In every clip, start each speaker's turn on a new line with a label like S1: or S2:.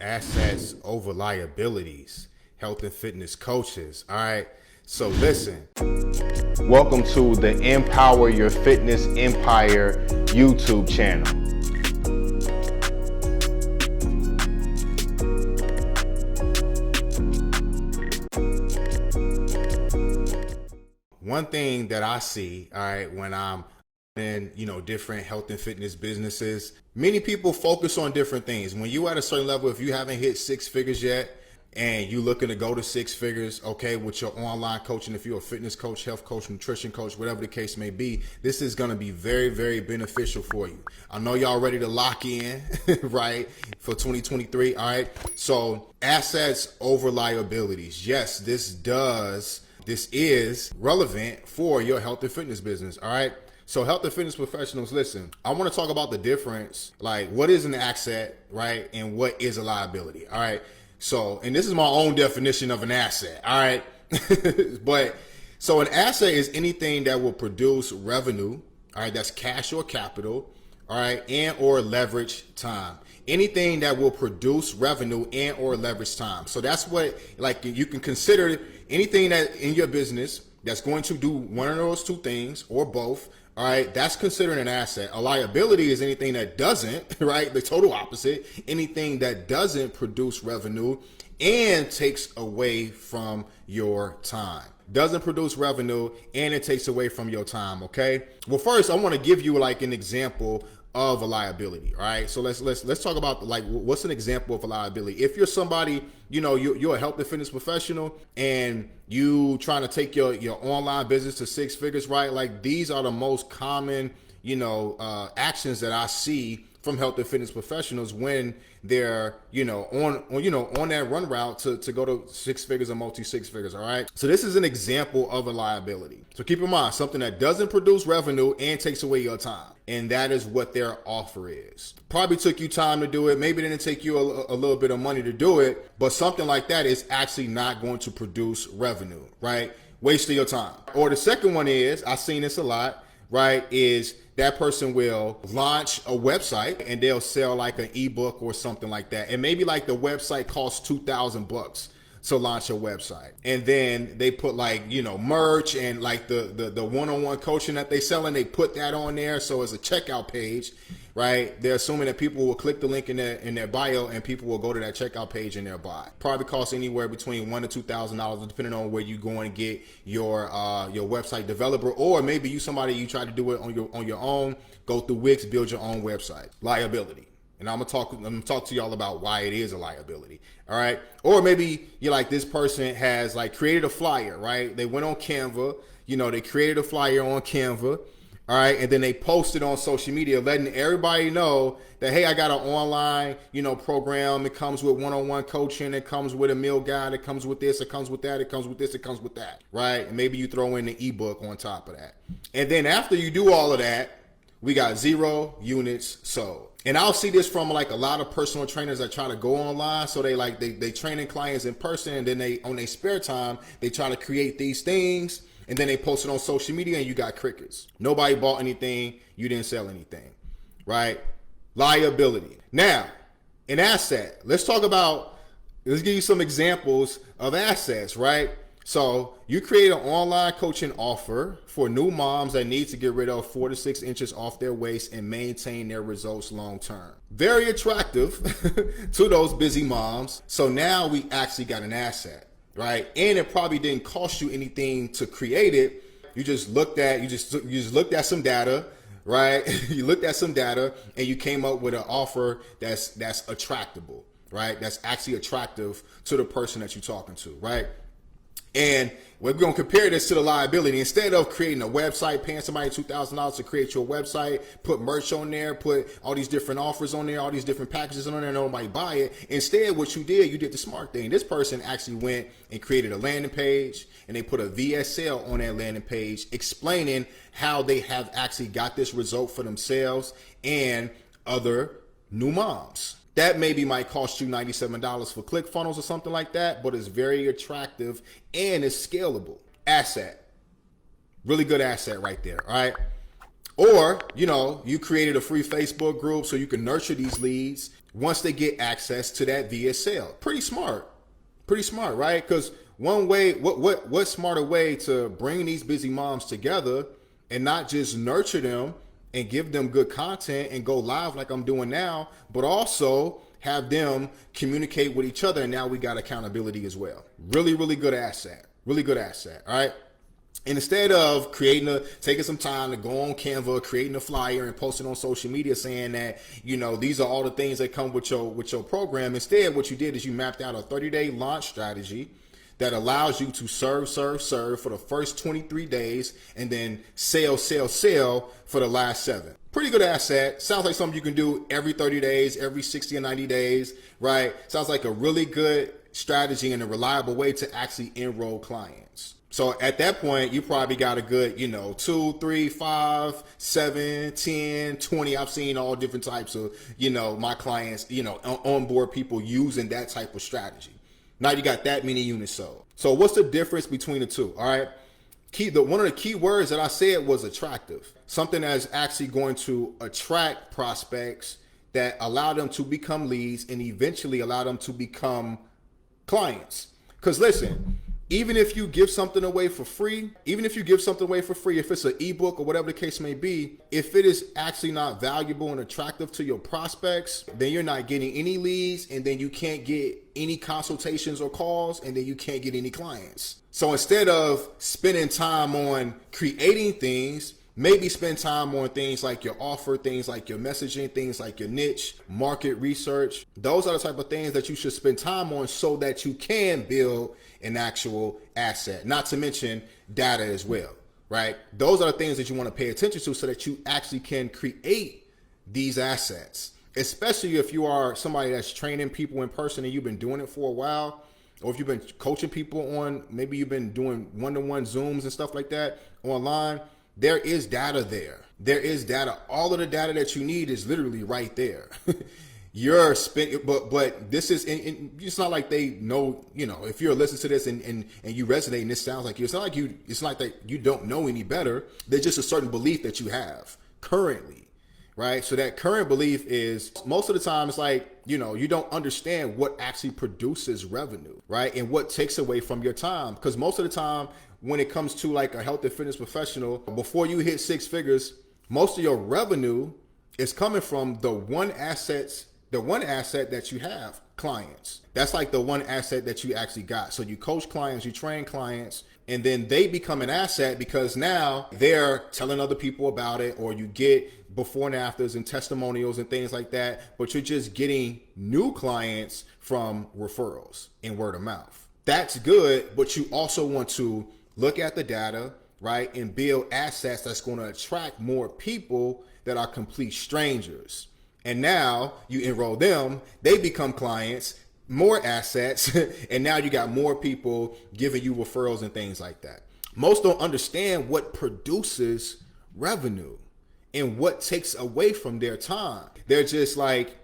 S1: Assets over liabilities, health and fitness coaches. All right. So listen. Welcome to the Empower Your Fitness Empire YouTube channel. One thing that I see, all right, when I'm in, different health and fitness businesses, many people focus on different things. When you at a certain level, if you haven't hit six figures yet and you looking to go to six figures, okay, with your online coaching, if you're a fitness coach, health coach, nutrition coach, whatever the case may be, this is going to be very, very beneficial for you. I know y'all ready to lock in, right, for 2023. All right. So assets over liabilities. Yes, this is relevant for your health and fitness business. All right. So health and fitness professionals, listen, I want to talk about the difference, like what is an asset, right? And what is a liability. All right. So, and this is my own definition of an asset. All right. But so an asset is anything that will produce revenue. All right. That's cash or capital. All right. And or leverage time. Anything that will produce revenue and or leverage time. So that's what, like, you can consider anything that in your business that's going to do one of those two things or both. All right, that's considered an asset. A liability is anything that doesn't, right? The total opposite, anything that doesn't produce revenue and takes away from your time. Doesn't produce revenue and it takes away from your time, okay? Well, first, I want to give you like an example of a liability. All right. So let's talk about like what's an example of a liability. If you're somebody, you're a health and fitness professional and you trying to take your online business to six figures, right? Like these are the most common, actions that I see from health and fitness professionals when they're, on that run route to go to six figures or multi six figures. All right. So this is an example of a liability. So keep in mind something that doesn't produce revenue and takes away your time. And that is what their offer is. Probably took you time to do it. Maybe it didn't take you a little bit of money to do it, but something like that is actually not going to produce revenue, right? Waste of your time. Or the second one is, I've seen this a lot, right? Is that person will launch a website and they'll sell like an ebook or something like that. And maybe like the website costs $2,000 to launch a website. And then they put like, merch and like the one-on-one coaching that they selling, they put that on there. So it's a checkout page, right? They're assuming that people will click the link in their bio and people will go to that checkout page and they'll buy. Probably costs anywhere between $1,000 to $2,000 depending on where you go and get your website developer, or maybe you try to do it on your own, go through Wix, build your own website. Liability. And I'm gonna talk to y'all about why it is a liability. All right. Or maybe you're like, this person has like created a flyer, right? They went on Canva, they created a flyer on Canva. All right. And then they posted on social media, letting everybody know that, hey, I got an online, program. It comes with one-on-one coaching. It comes with a meal guide. It comes with this. It comes with that. It comes with this. It comes with that. Right. And maybe you throw in the ebook on top of that. And then after you do all of that, we got 0 units sold. And I'll see this from like a lot of personal trainers that try to go online. So they training clients in person, and then they, on their spare time, they try to create these things and then they post it on social media and you got crickets. Nobody bought anything. You didn't sell anything, right? Liability. Now, an asset. Let's give you some examples of assets, right? So you create an online coaching offer for new moms that need to get rid of 4 to 6 inches off their waist and maintain their results long term. Very attractive to those busy moms. So now we actually got an asset, right? And it probably didn't cost you anything to create it. You just looked at some data, right? You looked at some data and you came up with an offer that's attractable, right? That's actually attractive to the person that you're talking to, right? And we're going to compare this to the liability. Instead of creating a website, paying somebody $2,000 to create your website, put merch on there, put all these different offers on there, all these different packages on there, nobody buy it. Instead, what you did the smart thing. This person actually went and created a landing page, and they put a VSL on that landing page explaining how they have actually got this result for themselves and other new moms. That maybe might cost you $97 for ClickFunnels or something like that, but it's very attractive and it's scalable. Asset. Really good asset right there, all right? Or, you created a free Facebook group so you can nurture these leads once they get access to that via sale. Pretty smart. Pretty smart, right? Because one way, what smarter way to bring these busy moms together and not just nurture them and give them good content and go live like I'm doing now, but also have them communicate with each other. And now we got accountability as well. Really, really good asset. Really good asset. All right. And instead of taking some time to go on Canva, creating a flyer and posting on social media saying that, these are all the things that come with your program. Instead, what you did is you mapped out a 30-day launch strategy that allows you to serve for the first 23 days and then sell for the last 7. Pretty good asset. Sounds like something you can do every 30 days, every 60 or 90 days, right? Sounds like a really good strategy and a reliable way to actually enroll clients. So at that point, you probably got a good, 2, 3, 5, 7, 10, 20. I've seen all different types of, my clients, onboard people using that type of strategy. Now you got that many units sold. So what's the difference between the two? All right. One of the key words that I said was attractive. Something that's actually going to attract prospects that allow them to become leads and eventually allow them to become clients. Because listen, even if you give something away for free, if it's an ebook or whatever the case may be, if it is actually not valuable and attractive to your prospects, then you're not getting any leads, and then you can't get any consultations or calls, and then you can't get any clients. So instead of spending time on creating things, maybe spend time on things like your offer, things like your messaging, things like your niche, market research. Those are the type of things that you should spend time on so that you can build an actual asset, not to mention data as well, right? Those are the things that you want to pay attention to so that you actually can create these assets, especially if you are somebody that's training people in person and you've been doing it for a while, or if you've been coaching people maybe you've been doing one-to-one Zooms and stuff like that online. There is data there. There is data. All of the data that you need is literally right there. You're spending, but this is, it's not like they know, if you're listening to this and you resonate and this sounds like you, it's not that you don't know any better. There's just a certain belief that you have currently, right? So that current belief is most of the time it's like, you don't understand what actually produces revenue, right? And what takes away from your time. Because most of the time, when it comes to like a health and fitness professional, before you hit 6 figures, most of your revenue is coming from the one asset that you have, clients. That's like the one asset that you actually got. So you coach clients, you train clients, and then they become an asset because now they're telling other people about it, or you get before and afters and testimonials and things like that, but you're just getting new clients from referrals and word of mouth. That's good, but you also want to look at the data, right, and build assets that's going to attract more people that are complete strangers. And now you enroll them, they become clients, more assets, and now you got more people giving you referrals and things like that. Most don't understand what produces revenue and what takes away from their time. They're just like,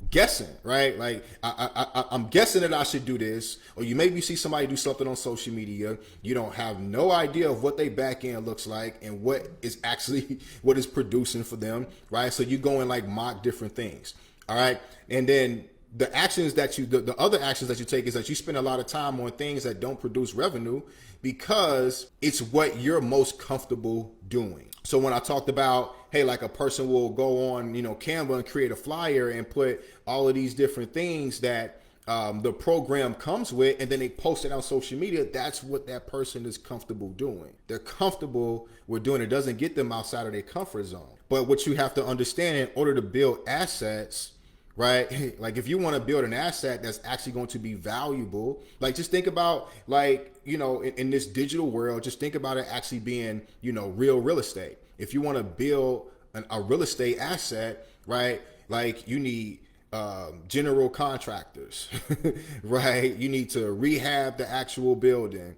S1: guessing, right? Like I'm guessing that I should do this, or you maybe see somebody do something on social media. You don't have no idea of what their back end looks like and what is actually what is producing for them, right? So you go and like mock different things, all right? And then the actions that the other actions that you take is that you spend a lot of time on things that don't produce revenue because it's what you're most comfortable doing. So when I talked about, hey, like a person will go on, Canva and create a flyer and put all of these different things that the program comes with, and then they post it on social media, that's what that person is comfortable doing. They're comfortable with doing it. Doesn't get them outside of their comfort zone. But what you have to understand, in order to build assets, right? Like if you want to build an asset that's actually going to be valuable, like just think about like, in this digital world, just think about it actually being, real estate. If you want to build a real estate asset, right? Like you need general contractors, right? You need to rehab the actual building,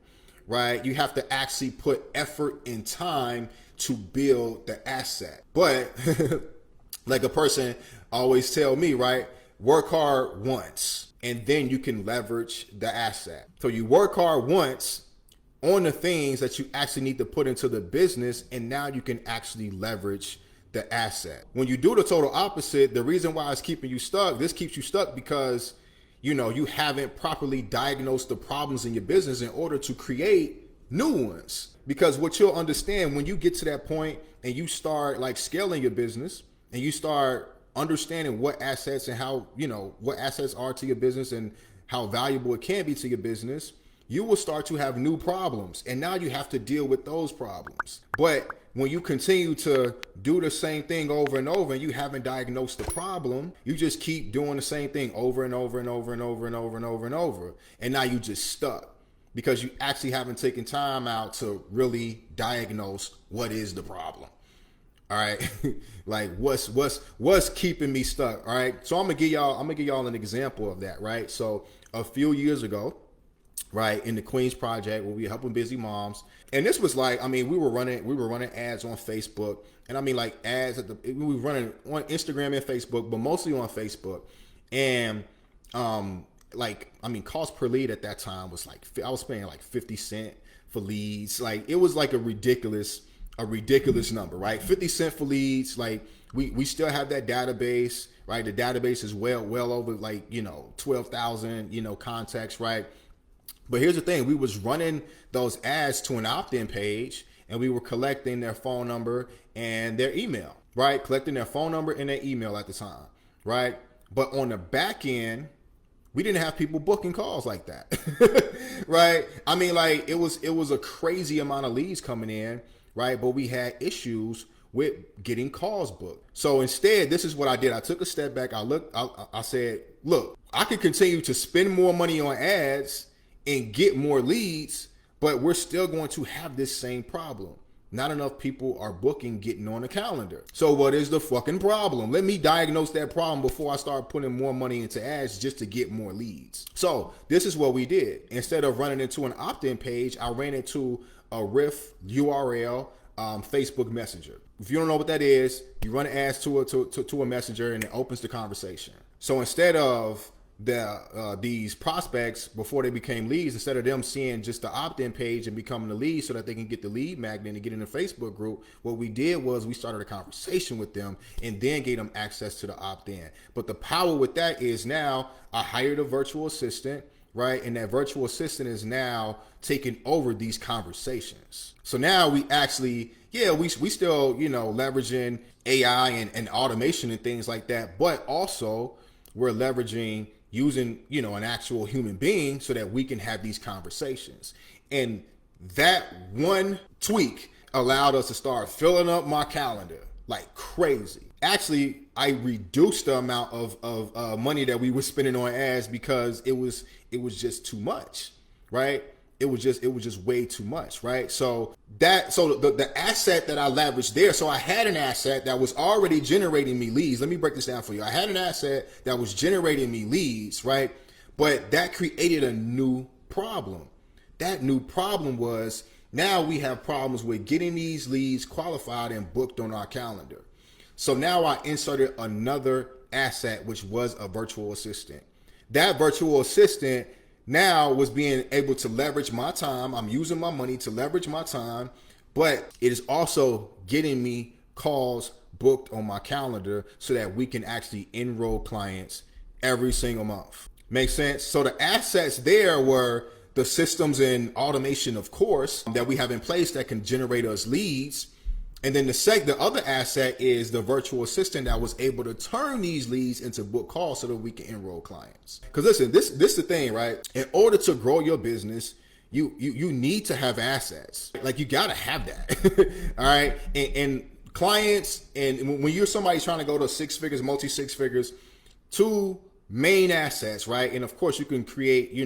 S1: right? You have to actually put effort and time to build the asset. But like a person always tell me, right? Work hard once and then you can leverage the asset. So you work hard once on the things that you actually need to put into the business, and now you can actually leverage the asset. When you do the total opposite, the reason why it's keeping you stuck, this keeps you stuck because you haven't properly diagnosed the problems in your business in order to create new ones. Because what you'll understand when you get to that point and you start like scaling your business and you start understanding what assets and how, what assets are to your business and how valuable it can be to your business, you will start to have new problems. And now you have to deal with those problems. But when you continue to do the same thing over and over and you haven't diagnosed the problem, you just keep doing the same thing over and over and over and over and over and over and over. And now you just stuck because you actually haven't taken time out to really diagnose what is the problem. All right. Like what's keeping me stuck. All right. So I'm gonna give y'all an example of that. Right. So a few years ago, right, in the Queens Project where we were helping busy moms. And this was like, we were running ads on Facebook. And like ads we were running on Instagram and Facebook, but mostly on Facebook. And cost per lead at that time was like, I was paying like 50 cents for leads. Like it was like a ridiculous number, right? 50 cents for leads. Like we still have that database, right? The database is well over like, 12,000, contacts, right? But here's the thing, we was running those ads to an opt-in page and we were collecting their phone number and their email, right? Collecting their phone number and their email at the time, right? But on the back end, we didn't have people booking calls like that, right? It was a crazy amount of leads coming in, right? But we had issues with getting calls booked. So instead, this is what I did. I took a step back. I said, look, I could continue to spend more money on ads and get more leads, but we're still going to have this same problem. Not enough people are booking, getting on the calendar. So what is the fucking problem? Let me diagnose that problem before I start putting more money into ads just to get more leads. So this is what we did. Instead of running into an opt-in page, I ran into a RIF URL Facebook Messenger. If you don't know what that is, you run ads to a messenger and it opens the conversation. So instead of these prospects, before they became leads, instead of them seeing just the opt-in page and becoming the lead so that they can get the lead magnet and get in the Facebook group, what we did was we started a conversation with them and then gave them access to the opt-in. But the power with that is now I hired a virtual assistant, right? And that virtual assistant is now taking over these conversations. So now we actually, we still, leveraging AI and automation and things like that, but also we're leveraging using, an actual human being so that we can have these conversations. And that one tweak allowed us to start filling up my calendar like crazy. Actually, I reduced the amount of money that we were spending on ads because it was just too much, right? It was just way too much, right? So the asset that I leveraged there, so I had an asset that was already generating me leads. Let me break this down for you. I had an asset that was generating me leads, right? But that created a new problem. That new problem was now we have problems with getting these leads qualified and booked on our calendar. So now I inserted another asset, which was a virtual assistant. That virtual assistant now was being able to leverage my time. I'm using my money to leverage my time, but it is also getting me calls booked on my calendar so that we can actually enroll clients every single month. Make sense? So the assets there were the systems and automation, of course, that we have in place that can generate us leads. And then the other asset is the virtual assistant that was able to turn these leads into book calls so that we can enroll clients. Because listen, this is the thing, right? In order to grow your business, you need to have assets. Like you gotta have that. All right. And clients, and when you're somebody trying to go to six figures, multi-six figures, two main assets, right? And of course you can create,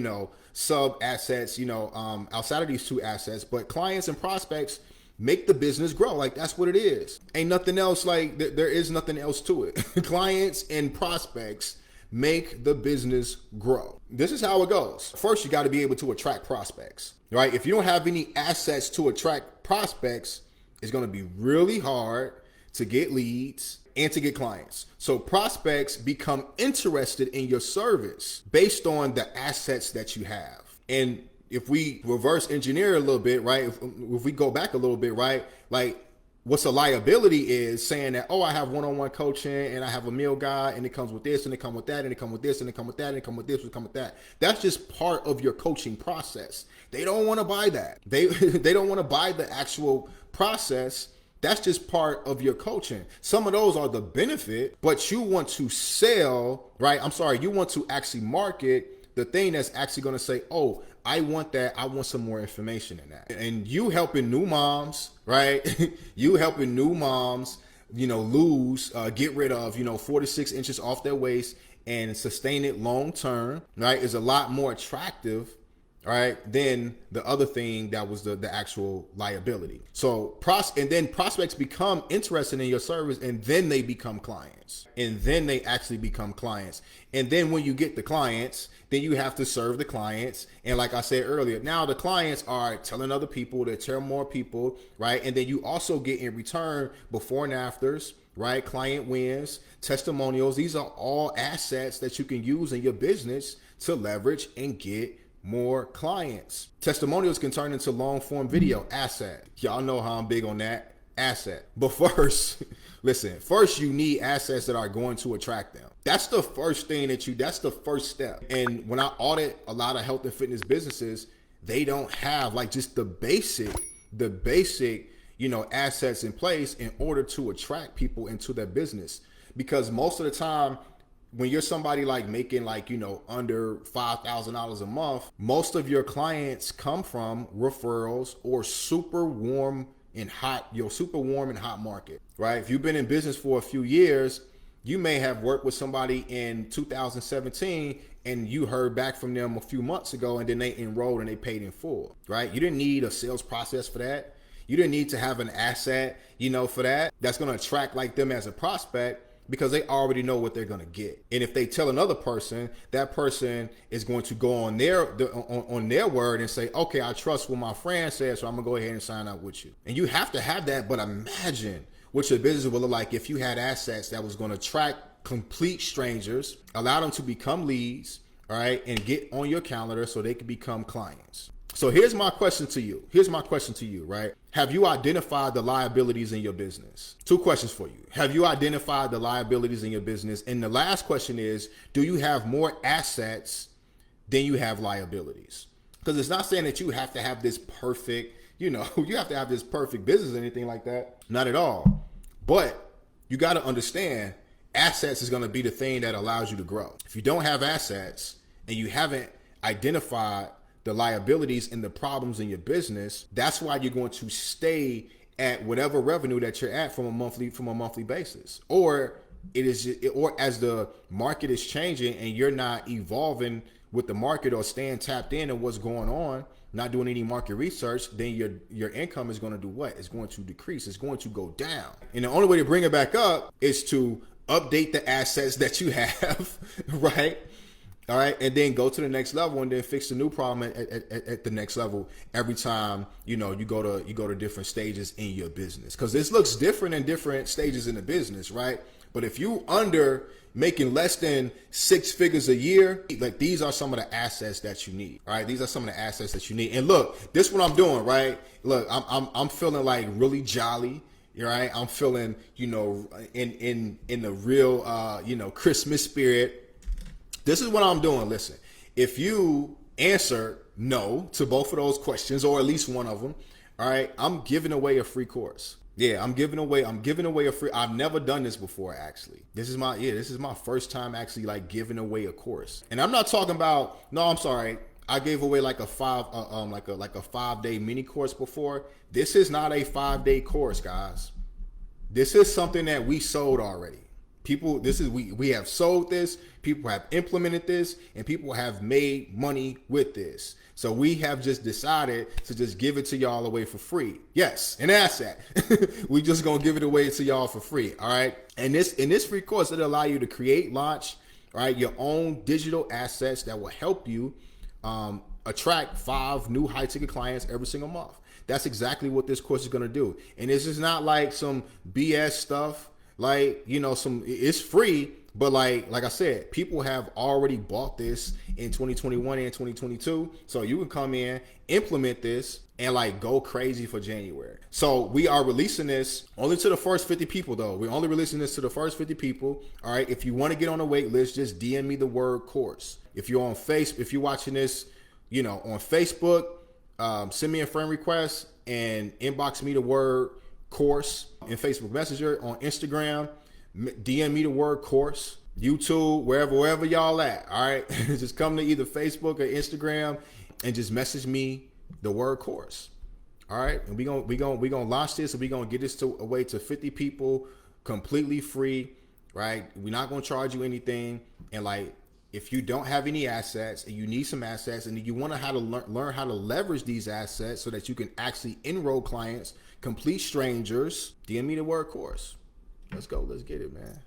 S1: sub assets, outside of these two assets, but clients and prospects make the business grow. Like that's what it is. Ain't nothing else. Like there is nothing else to it. Clients and prospects make the business grow. This is how it goes. First, you got to be able to attract prospects, right? If you don't have any assets to attract prospects, it's going to be really hard to get leads and to get clients. So prospects become interested in your service based on the assets that you have. And if we reverse engineer a little bit, right? If we go back a little bit, right? Like, what's a liability is saying that, oh, I have one-on-one coaching and I have a meal guide and it comes with this and it comes with that and it comes with this and it comes with that and it comes with this and it comes with that. That's just part of your coaching process. They don't want to buy that. They don't want to buy the actual process. That's just part of your coaching. Some of those are the benefit, but you want to sell, right? You want to actually market the thing that's actually going to say, oh, I want that. I want some more information in that. And you helping new moms, right? You helping new moms, lose, get rid of, 4 to 6 inches off their waist and sustain it long term, right? Is a lot more attractive, right, then the other thing that was the actual liability. So and then prospects become interested in your service, and then they become clients, and then they actually become clients. And then when you get the clients, then you have to serve the clients. And like I said earlier, now the clients are telling other people to tell more people, right? And then you also get in return before and afters, right? Client wins, testimonials. These are all assets that you can use in your business to leverage and get more clients. Testimonials can turn into long form video, asset. Y'all know how I'm big on that, asset. But first, listen, first you need assets that are going to attract them. That's the first thing that's the first step. And when I audit a lot of health and fitness businesses, they don't have like just the basic, assets in place in order to attract people into their business. Because most of the time, when you're somebody like making under $5,000 a month, most of your clients come from referrals or super warm and hot market, right? If you've been in business for a few years, you may have worked with somebody in 2017 and you heard back from them a few months ago and then they enrolled and they paid in full, right? You didn't need a sales process for that. You didn't need to have an asset, for that. That's going to attract like them as a prospect, because they already know what they're going to get. And if they tell another person, that person is going to go on their word and say, okay, I trust what my friend says, so I'm going to go ahead and sign up with you. And you have to have that. But imagine what your business would look like if you had assets that was going to attract complete strangers, allow them to become leads, all right, and get on your calendar so they can become clients. So here's my question to you, right? Have you identified the liabilities in your business? 2 questions for you. Have you identified the liabilities in your business? And the last question is, do you have more assets than you have liabilities? Because it's not saying that you have to have this perfect, you have to have this perfect business or anything like that. Not at all. But you got to understand, assets is going to be the thing that allows you to grow. If you don't have assets and you haven't identified the liabilities and the problems in your business, that's why you're going to stay at whatever revenue that you're at from a monthly basis. Or as the market is changing and you're not evolving with the market or staying tapped in on what's going on, not doing any market research, then your income is going to do what? It's going to decrease. It's going to go down. And the only way to bring it back up is to update the assets that you have, right? All right. And then go to the next level and then fix the new problem at the next level every time, you go to different stages in your business. Because this looks different in different stages in the business, right? But if you under making less than 6 figures a year, like these are some of the assets that you need. All right. These are some of the assets that you need. And look, this is what I'm doing, right? Look, I'm feeling like really jolly. Right. I'm feeling, in the real, Christmas spirit. This is what I'm doing. Listen, if you answer no to both of those questions, or at least one of them, all right, I'm giving away a free course. Yeah, I'm giving away a free. I've never done this before, actually. This is my first time actually like giving away a course. And I'm not talking about, no, I'm sorry. I gave away like a 5-day mini course before. This is not a 5-day course, guys. This is something that we sold already. People, we have sold this, people have implemented this, and people have made money with this. So we have just decided to just give it to y'all away for free. Yes, an asset. We just gonna give it away to y'all for free. All right. And in this free course, it'll allow you to create, launch, all right, your own digital assets that will help you attract 5 new high ticket clients every single month. That's exactly what this course is gonna do. And this is not like some BS stuff. Like, it's free, But like I said, people have already bought this in 2021 and 2022. So you can come in, implement this, and like go crazy for January. So we are releasing this only to the first 50 people though. We're only releasing this to the first 50 people. All right. If you want to get on the wait list, just DM me the word course. If you're on Facebook, if you're watching this, you know, on Facebook, send me a friend request and inbox me the word course in Facebook Messenger. On Instagram, DM me the word course. YouTube, wherever y'all at. All right. Just come to either Facebook or Instagram and just message me the word course. All right. And we gonna launch this, and we gonna get this away to 50 people completely free. Right. We're not gonna charge you anything. And like, if you don't have any assets and you need some assets and you want to learn how to leverage these assets so that you can actually enroll clients, complete strangers, DM me the word course. Let's go. Let's get it, man.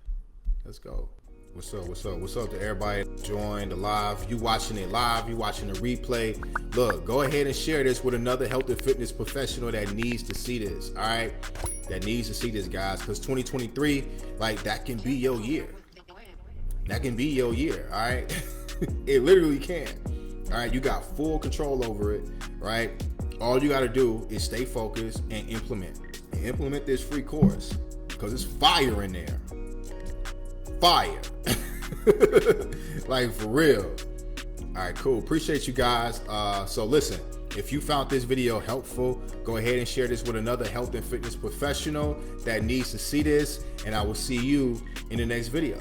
S1: Let's go. What's up to everybody join the live? You watching it live, you watching the replay. Look, go ahead and share this with another health and fitness professional that needs to see this. All right. That needs to see this, guys. Because 2023, like, that can be your year. That can be your year. All right. It literally can. All right. You got full control over it. Right. All you got to do is stay focused and implement. And implement this free course. Because it's fire in there. Fire. Like, for real. All right, cool. Appreciate you guys. So listen, if you found this video helpful, go ahead and share this with another health and fitness professional that needs to see this. And I will see you in the next video.